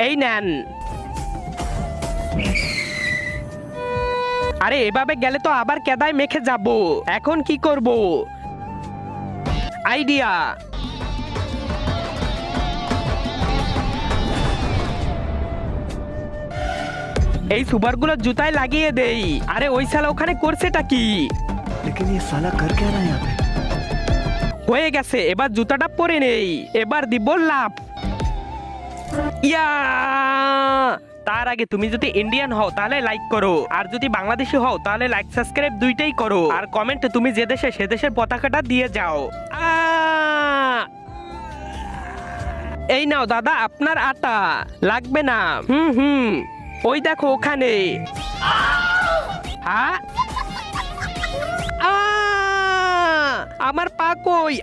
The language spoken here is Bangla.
এই নেন। আরে এভাবে গেলে তো আবার কেদায় মেখে যাব, এখন কি করব? আইডিয়া। এই সুপারগুলো জুতায় লাগিয়ে দেই। আরে ওই শালা ওখানে করছেটা কি? लेकिन ये साला कर क्या रहा है यहाँ पे? হয়ে গেছে, এবার জুতাটা পরে নেই, এবার দিব লাভ। ইয়া! তার আগে তুমি যদি ইন্ডিয়ান হও তাহলে লাইক করো, আর যদি বাংলাদেশি হও তাহলে লাইক সাবস্ক্রাইব দুইটাই করো, আর কমেন্টে তুমি যে দেশে সে দেশের পতাকাটা দিয়ে যাও। এই নাও দাদা আপনার আটা, লাগবে না। হুম, ওই দেখো ওখানে। হ্যাঁ, আমার পা কই?